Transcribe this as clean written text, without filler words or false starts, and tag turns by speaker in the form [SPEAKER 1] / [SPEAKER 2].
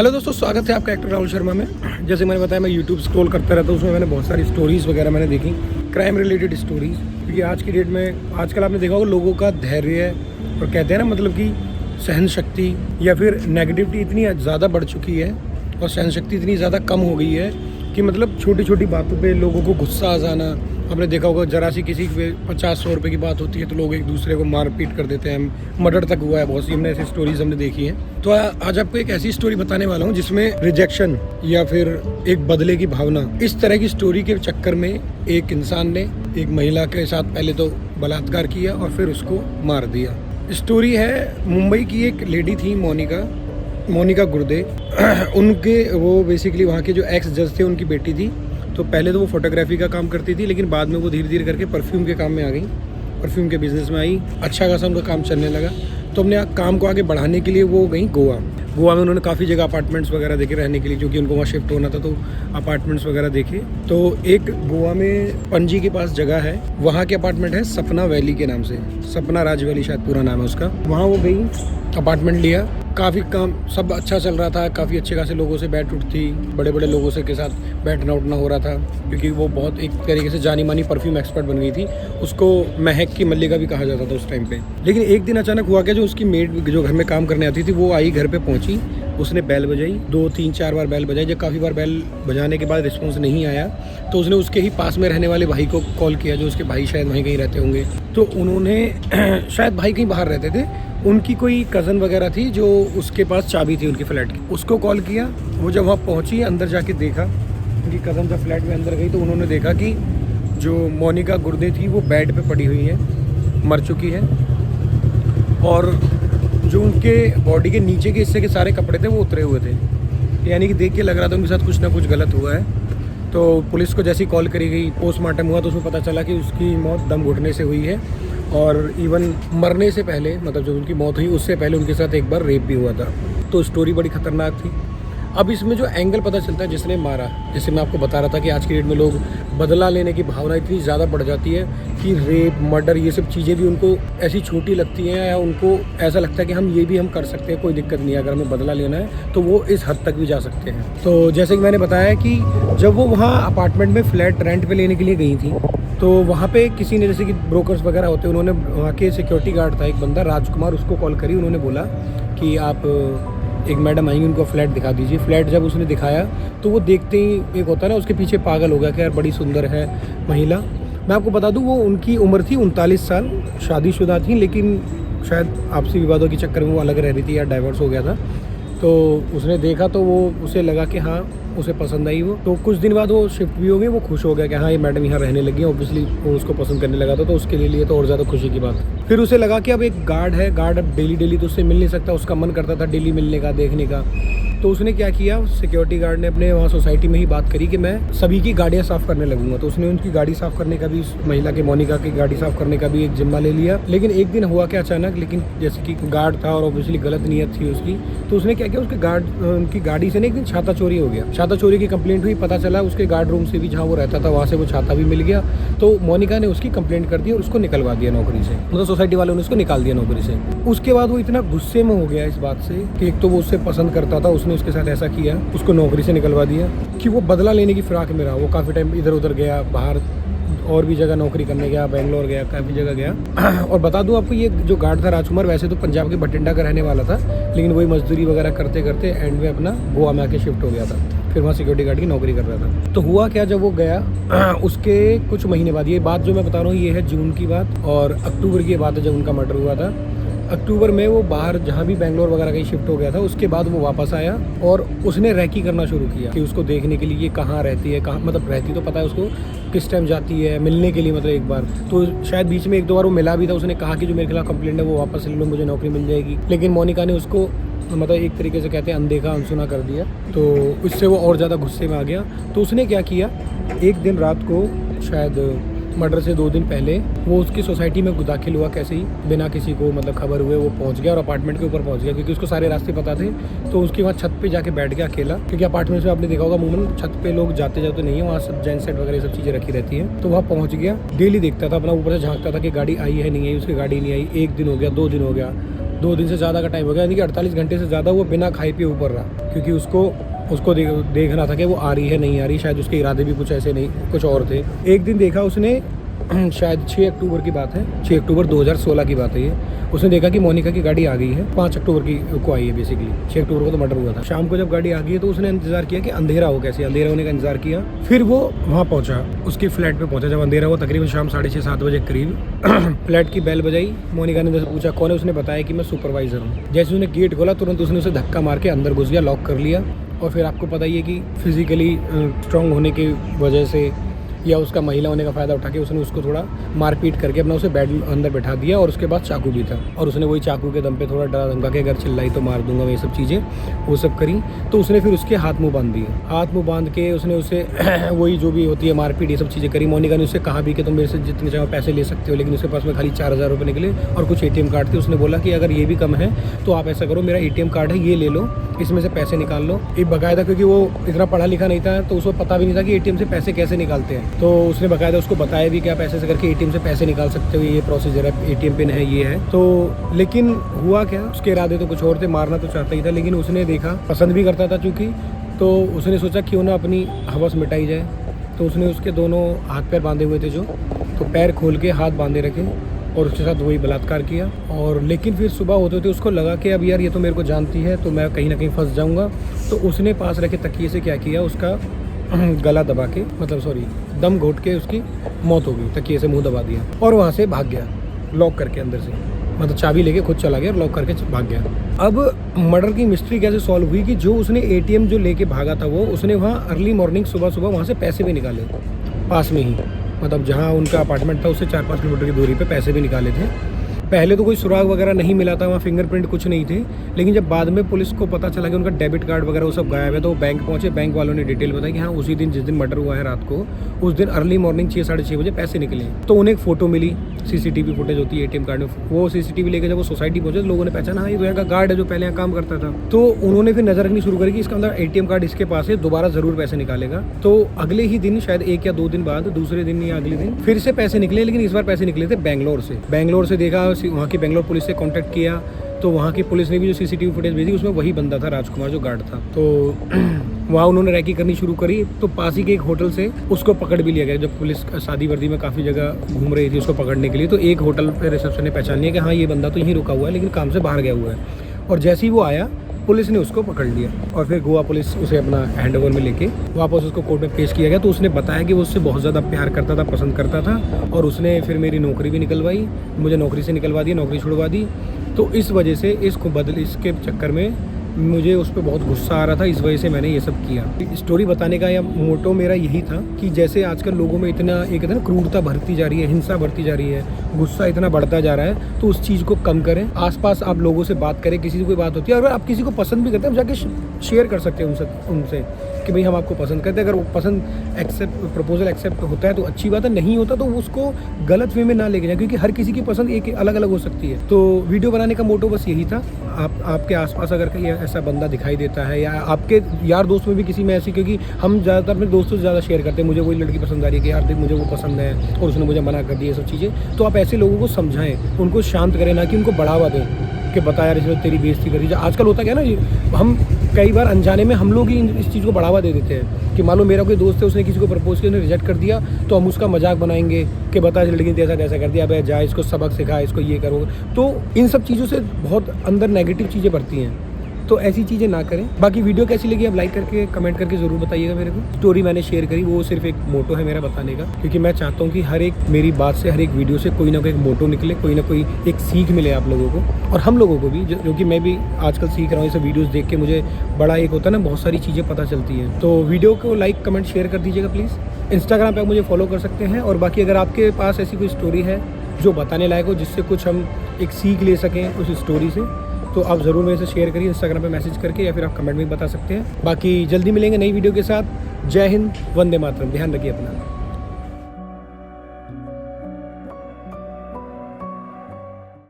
[SPEAKER 1] Hello दोस्तों, स्वागत है आपका एक्टर राहुल शर्मा में। जैसे मैंने बताया, मैं यूट्यूब स्क्रॉल करता रहता हूँ, उसमें मैंने बहुत सारी स्टोरीज़ वगैरह मैंने देखी, क्राइम रिलेटेड स्टोरीज़। क्योंकि आज की डेट में आजकल आपने देखा होगा लोगों का धैर्य और कहते हैं ना, मतलब कि सहन शक्ति या फिर नेगेटिविटी इतनी ज़्यादा बढ़ चुकी है और सहन शक्ति इतनी ज़्यादा कम हो गई है कि मतलब छोटी छोटी बातों पे लोगों को गुस्सा आ जाना। आपने देखा होगा जरा सी किसी पे 50-100 रुपये की बात होती है तो लोग एक दूसरे को मार पीट कर देते हैं, मर्डर तक हुआ है बहुत सी। हमने ऐसी स्टोरीज हमने देखी हैं। तो आज आपको एक ऐसी स्टोरी बताने वाला हूँ जिसमें रिजेक्शन या फिर एक बदले की भावना, इस तरह की स्टोरी के चक्कर में एक इंसान ने एक महिला के साथ पहले तो बलात्कार किया और फिर उसको मार दिया। स्टोरी है मुंबई की, एक लेडी थी मोनिका गुर्दे। उनके वो बेसिकली वहाँ के जो एक्स जज थे उनकी बेटी थी। तो पहले तो वो फोटोग्राफी का काम करती थी, लेकिन बाद में वो धीरे धीरे करके परफ्यूम के काम में आ गई, परफ्यूम के बिज़नेस में आई। अच्छा खासा उनका काम चलने लगा। तो अपने काम को आगे बढ़ाने के लिए वो गई गोवा में। उन्होंने काफ़ी जगह अपार्टमेंट्स वगैरह देखे रहने के लिए, क्योंकि उनको वहाँ शिफ्ट होना था, तो अपार्टमेंट्स वगैरह देखे। तो एक गोवा में पणजी के पास जगह है, वहाँ के अपार्टमेंट है सपना वैली के नाम से, सपना राज वैली शायद पूरा नाम है उसका। वहाँ वो गई, अपार्टमेंट लिया, काफ़ी काम सब अच्छा चल रहा था, काफ़ी अच्छे खासे लोगों से बैठ उठती, बड़े बड़े लोगों से के साथ बैठना उठना हो रहा था, क्योंकि वो बहुत एक तरीके से जानी मानी परफ्यूम एक्सपर्ट बन गई थी। उसको महक की मल्लिका भी कहा जाता था उस टाइम पे। लेकिन एक दिन अचानक हुआ क्या, जो उसकी मेड जो घर में काम करने आती थी वो आई, घर पे पहुंची, उसने बैल बजाई, 2-3-4 बार बैल बजाई। जब काफ़ी बार बैल बजाने के बाद रिस्पॉन्स नहीं आया तो उसने उसके ही पास में रहने वाले भाई को कॉल किया, जो उसके भाई शायद वहीं कहीं रहते होंगे। तो उन्होंने शायद भाई कहीं बाहर रहते थे, उनकी कोई कज़न वगैरह थी जो उसके पास चाबी थी उनकी फ्लैट की, उसको कॉल किया। वो जब वहाँ पहुँची, अंदर जाके देखा, उनकी कज़न जब फ्लैट में अंदर गई तो उन्होंने देखा कि जो मोनिका गुर्दे थी वो बेड पे पड़ी हुई है, मर चुकी है, और जो उनके बॉडी के नीचे के हिस्से के सारे कपड़े थे वो उतरे हुए थे। यानी कि देख के लग रहा था उनके साथ कुछ ना कुछ गलत हुआ है। तो पुलिस को जैसी कॉल करी गई, पोस्टमार्टम हुआ तो उसमें पता चला कि उसकी मौत दम घुटने से हुई है, और इवन मरने से पहले, मतलब जब उनकी मौत हुई उससे पहले उनके साथ एक बार रेप भी हुआ था। तो स्टोरी बड़ी खतरनाक थी। अब इसमें जो एंगल पता चलता है जिसने मारा, जैसे मैं आपको बता रहा था कि आज की डेट में लोग बदला लेने की भावना इतनी ज़्यादा बढ़ जाती है कि रेप, मर्डर, ये सब चीज़ें भी उनको ऐसी छोटी लगती हैं, या उनको ऐसा लगता है कि हम ये भी हम कर सकते हैं, कोई दिक्कत नहीं है, अगर हमें बदला लेना है तो वो इस हद तक भी जा सकते हैं। तो जैसे कि मैंने बताया कि जब वो वहाँ अपार्टमेंट में फ्लैट रेंट पर लेने के लिए गई थी, तो वहाँ पे किसी ने, जैसे कि ब्रोकर्स वगैरह होते हैं, उन्होंने वहाँ के सिक्योरिटी गार्ड था एक बंदा राजकुमार, उसको कॉल करी। उन्होंने बोला कि आप एक मैडम आएंगी, उनको फ्लैट दिखा दीजिए। फ्लैट जब उसने दिखाया तो वो देखते ही एक होता है ना, उसके पीछे पागल हो गया कि यार बड़ी सुंदर है महिला। मैं आपको बता दूं वो उनकी उम्र थी 39 साल, शादीशुदा थी, लेकिन शायद आपसी विवादों के चक्कर में वो अलग रह रही थी या डाइवोर्स हो गया था। तो उसने देखा तो वो उसे लगा कि हाँ, उसे पसंद आई वो। तो कुछ दिन बाद वो शिफ्ट भी हो गई, वो खुश हो गया कि हाँ ये मैडम यहाँ रहने लगी है। ऑब्वियसली वो उसको पसंद करने लगा था, तो उसके लिए तो और ज़्यादा खुशी की बात। फिर उसे लगा कि अब एक गार्ड है, गार्ड अब डेली तो उससे मिल नहीं सकता, उसका मन करता था डेली मिलने का, देखने का। तो उसने क्या किया, सिक्योरिटी गार्ड ने अपने वहाँ सोसाइटी में ही बात करी कि मैं सभी की गाड़ियाँ साफ़ करने लगूंगा। तो उसने उनकी गाड़ी साफ़ करने का भी, महिला के मोनिका की गाड़ी साफ़ करने का भी एक जिम्मा ले लिया। लेकिन एक दिन हुआ क्या अचानक, लेकिन जैसे कि गार्ड था और ऑब्वियसली गलत नीयत थी उसकी, तो उसने क्या किया, उसके उनकी गाड़ी से ना एक दिन छाता चोरी हो गया। छाता चोरी की कंप्लेंट हुई, पता चला उसके गार्ड रूम से भी, जहाँ वो रहता था वहाँ से वो छाता भी मिल गया। तो मोनिका ने उसकी कंप्लेंट कर दी और उसको निकलवा दिया नौकरी से, मतलब सोसाइटी वालों ने उसको निकाल दिया नौकरी से। उसके बाद वो इतना गुस्से में हो गया इस बात से कि एक तो वो उससे पसंद करता था, उसने उसके साथ ऐसा किया, उसको नौकरी से निकलवा दिया, कि वो बदला लेने की फिराक में रहा। वो काफ़ी टाइम इधर उधर गया, बाहर और भी जगह नौकरी करने गया, बेंगलोर गया, काफ़ी जगह गया। और बता दूं आपको, ये जो गार्ड था राजकुमार वैसे तो पंजाब के बठिंडा का रहने वाला था, लेकिन वही मजदूरी वगैरह करते करते एंड में अपना गोवा में आके शिफ्ट हो गया था। फिर वहाँ सिक्योरिटी गार्ड की नौकरी कर रहा था। तो हुआ क्या, जब वो गया उसके कुछ महीने बाद, ये बात जो मैं बता रहा हूँ ये है जून की बात, और अक्टूबर की बात है जब उनका मर्डर हुआ था। अक्टूबर में वो बाहर जहाँ भी बेंगलोर वगैरह कहीं शिफ्ट हो गया था, उसके बाद वो वापस आया और उसने रैकी करना शुरू किया कि उसको देखने के लिए ये कहाँ रहती है, कहाँ, मतलब रहती तो पता है उसको, किस टाइम जाती है मिलने के लिए, मतलब एक बार तो शायद बीच में 1-2 बार वो मिला भी था। उसने कहा कि जो मेरे खिलाफ कंप्लेंट है वो वापस ले लो, मुझे नौकरी मिल जाएगी। लेकिन मोनिका ने उसको, मतलब एक तरीके से कहते हैं अनदेखा अनसुना कर दिया। तो इससे वो और ज़्यादा गुस्से में आ गया। तो उसने क्या किया, एक दिन रात को, शायद मर्डर से 2 दिन पहले, वो उसकी सोसाइटी में दाखिल हुआ, कैसे ही बिना किसी को मतलब खबर हुए वो पहुंच गया और अपार्टमेंट के ऊपर पहुंच गया, क्योंकि उसको सारे रास्ते पता थे। तो उसके वहाँ छत पे जाके बैठ गया अकेला, क्योंकि अपार्टमेंट में आपने देखा होगा अमूमन छत पे लोग जाते जाते नहीं है, वहाँ सब जेंट सेट वगैरह सब चीज़ें रखी रहती हैं। तो वहाँ पहुँच गया, डेली देखता था, अपना ऊपर से झाँकता था कि गाड़ी आई है नहीं आई, उसकी गाड़ी नहीं आई। 1 दिन हो गया, 2 दिन हो गया, 2 दिन से ज़्यादा का टाइम हो गया, यानी कि 48 घंटे से ज़्यादा वो बिना खाए पिए ऊपर रहा, क्योंकि उसको देखना था कि वो आ रही है नहीं आ रही। शायद उसके इरादे भी कुछ ऐसे नहीं, कुछ और थे। एक दिन देखा उसने, शायद 6 अक्टूबर की बात है, 6 अक्टूबर 2016 की बात है ये। उसने देखा कि मोनिका की गाड़ी आ गई है, 5 अक्टूबर की को आई है बेसिकली। 6 अक्टूबर को तो मर्डर हुआ था। शाम को जब गाड़ी आ गई है तो उसने इंतजार किया कि अंधेरा हो, कैसे अंधेरा होने का इंतजार किया। फिर वो वहाँ पहुँचा, उसके फ्लैट पे पहुँचा जब अंधेरा हुआ, तकरीबन शाम 6:30-7 बजे करीब। फ्लैट की बेल बजाई, मोनिका ने पूछा कौन है, उसने बताया कि मैं सुपरवाइजर हूँ। जैसे उसने गेट खोला तुरंत उसने उसे धक्का मार के अंदर घुस गया, लॉक कर लिया। और फिर आपको पता ही है कि फिजिकली स्ट्रांग होने की वजह से या उसका महिला होने का फ़ायदा उठा के उसने उसको थोड़ा मारपीट करके अपना उसे बेड अंदर बैठा दिया। और उसके बाद चाकू भी था, और उसने वही चाकू के दम पे थोड़ा डरा धमका के अगर चिल्लाई तो मार दूंगा, ये सब चीज़ें वो सब करी। तो उसने फिर उसके हाथ मुँह बांध दिए। हाथ मुँह बांध के उसने उसे वही जो भी होती है मारपीट, ये सब चीज़ें करी। मोनिका ने उससे कहा भी कि तुम मेरे से जितने चाहो पैसे ले सकते हो, लेकिन उसके पास में खाली 4000 रुपये निकले और कुछ ATM कार्ड थे। उसने बोला कि अगर ये भी कम है तो आप ऐसा करो, मेरा ATM कार्ड है, ये ले लो, इसमें से पैसे निकाल लो। एक बाकायदा, क्योंकि वो इतना पढ़ा लिखा नहीं था तो उसको पता भी नहीं था कि ATM से पैसे कैसे निकालते हैं। तो उसने बाकायदा उसको बताया भी कि आप ऐसे करके ATM से पैसे निकाल सकते हो, ये प्रोसीजर है, ATM पिन है, ये है। तो लेकिन हुआ क्या, उसके इरादे तो कुछ और थे, मारना तो चाहता ही था, लेकिन उसने देखा, पसंद भी करता था चूँकि, तो उसने सोचा क्यों ना अपनी हवस मिटाई जाए। तो उसने उसके दोनों हाथ पैर बांधे हुए थे जो, तो पैर खोल के हाथ बांधे रखे और उसके साथ वही बलात्कार किया। और लेकिन फिर सुबह होते होते उसको लगा कि अब यार ये तो मेरे को जानती है, तो मैं कहीं ना कहीं फंस जाऊंगा। तो उसने पास रखे तकिए से क्या किया, उसका गला दबा के, मतलब सॉरी दम घोट के उसकी मौत हो गई, तकिए से मुंह दबा दिया और वहाँ से भाग गया लॉक करके अंदर से, मतलब चाबी लेके खुद चला गया और लॉक करके भाग गया। अब मर्डर की मिस्ट्री कैसे सॉल्व हुई कि जो उसने ATM जो लेके भागा था वो, उसने वहाँ अर्ली मॉर्निंग सुबह वहाँ से पैसे भी निकाले पास में ही, मतलब जहाँ उनका अपार्टमेंट था उससे 4-5 किलोमीटर की दूरी पे पैसे भी निकाले थे। पहले तो कोई सुराग वगैरह नहीं मिला था, वहाँ फिंगरप्रिंट कुछ नहीं थे, लेकिन जब बाद में पुलिस को पता चला कि उनका डेबिट कार्ड वगैरह वो सब गायब है, तो वो बैंक पहुँचे। बैंक वालों ने डिटेल बताई कि हाँ उसी दिन जिस दिन मर्डर हुआ है रात को, उस दिन अर्ली मॉर्निंग 6-6:30 बजे पैसे निकले। तो उन्हें एक फ़ोटो मिली, CCTV फुटेज होती है ATM कार्ड में, वो CCTV लेके जब वो सोसाइटी पहुंचे तो लोगों ने पहचाना हाँ ये तो यहाँ का गार्ड है जो पहले यहाँ काम करता था। तो उन्होंने फिर नजर रखनी शुरू करी कि इसका अंदर ATM कार्ड इसके पास है, दोबारा ज़रूर पैसे निकालेगा। तो अगले ही दिन, शायद 1 या 2 दिन बाद, दूसरे दिन या अगले दिन फिर से पैसे निकले, लेकिन इस बार पैसे निकले थे बेंगलोर से। बेंगलोर से देखा, वहाँ की बेंगलोर पुलिस से कॉन्टैक्ट किया, तो वहाँ की पुलिस ने भी जो CCTV फुटेज भेजी उसमें वही बंदा था, राजकुमार जो गार्ड था। तो वहाँ उन्होंने रैकी करनी शुरू करी। तो पास ही के एक होटल से उसको पकड़ भी लिया गया, जब पुलिस शादी वर्दी में काफ़ी जगह घूम रही थी उसको पकड़ने के लिए। तो एक होटल पे रिसेप्शन ने पहचान लिया कि हाँ ये बंदा तो यहीं रुका हुआ है, लेकिन काम से बाहर गया हुआ है। और जैसे ही वो आया पुलिस ने उसको पकड़ लिया और फिर गोवा पुलिस उसे अपना हैंडओवर में लेके वापस उसको कोर्ट में पेश किया गया। तो उसने बताया कि वो उससे बहुत ज़्यादा प्यार करता था, पसंद करता था, और उसने फिर मेरी नौकरी भी निकलवाई, मुझे नौकरी से निकलवा दी, नौकरी छुड़वा दी। तो इस वजह से इसके चक्कर में मुझे उस पर बहुत गुस्सा आ रहा था, इस वजह से मैंने ये सब किया। स्टोरी बताने का या मोटो मेरा यही था कि जैसे आजकल लोगों में इतना एक ना क्रूरता बढ़ती जा रही है, हिंसा बढ़ती जा रही है, गुस्सा इतना बढ़ता जा रहा है, तो उस चीज़ को कम करें। आसपास आप लोगों से बात करें, किसी से कोई बात होती है, अगर आप किसी को पसंद भी करते हैं जाके शेयर कर सकते हैं उनसे कि भाई हम आपको पसंद करते हैं। अगर वो पसंद प्रपोजल एक्सेप्ट होता है तो अच्छी बात है, नहीं होता तो उसको गलत वे में ना लेके जाए, क्योंकि हर किसी की पसंद एक अलग अलग हो सकती है। तो वीडियो बनाने का मोटो बस यही था। आपके आसपास अगर कहीं ऐसा बंदा दिखाई देता है या आपके यार दोस्त में भी किसी में ऐसी, क्योंकि हम ज़्यादातर अपने दोस्तों से ज़्यादा शेयर करते हैं, मुझे वही लड़की पसंद आ रही है कि यार देख मुझे वो पसंद है और उसने मुझे मना कर दिया, ये सब चीज़ें। तो आप ऐसे लोगों को समझाएं, उनको शांत करें, ना कि उनको बढ़ावा दें कि बता यार इसमें तेरी बेइज्जती करी। आजकल होता क्या ना, हम कई बार अनजाने में हम लोग ही इस चीज़ को बढ़ावा दे देते हैं कि मान लो मेरा कोई दोस्त है, उसने किसी को प्रपोज किया, उसने रिजेक्ट कर दिया, तो हम उसका मजाक बनाएंगे कि बता लड़की ने ऐसा कर दिया, अब जा इसको सबक सिखा, इसको ये करो। तो इन सब चीज़ों से बहुत अंदर नेगेटिव चीज़ें बढ़ती हैं, तो ऐसी चीज़ें ना करें। बाकी वीडियो कैसी लगी आप लाइक करके कमेंट करके ज़रूर बताइएगा मेरे को। स्टोरी मैंने शेयर करी, वो सिर्फ एक मोटो है मेरा बताने का, क्योंकि मैं चाहता हूँ कि हर एक मेरी बात से, हर एक वीडियो से कोई ना कोई मोटो निकले, कोई ना कोई एक सीख मिले आप लोगों को और हम लोगों को भी, जो कि मैं भी आजकल सीख रहा हूँ। ये सब वीडियोज़ देख के मुझे बड़ा एक होता है ना, बहुत सारी चीज़ें पता चलती हैं। तो वीडियो को लाइक कमेंट शेयर कर दीजिएगा प्लीज़। इंस्टाग्राम पर आप मुझे फॉलो कर सकते हैं। और बाकी अगर आपके पास ऐसी कोई स्टोरी है जो बताने लायक हो, जिससे कुछ हम एक सीख ले सकें उस स्टोरी से, तो आप ज़रूर मेरे से शेयर करिए इंस्टाग्राम पे मैसेज करके, या फिर आप कमेंट में बता सकते हैं। बाकी जल्दी मिलेंगे नई वीडियो के साथ। जय हिंद, वंदे मातरम। ध्यान रखिए अपना।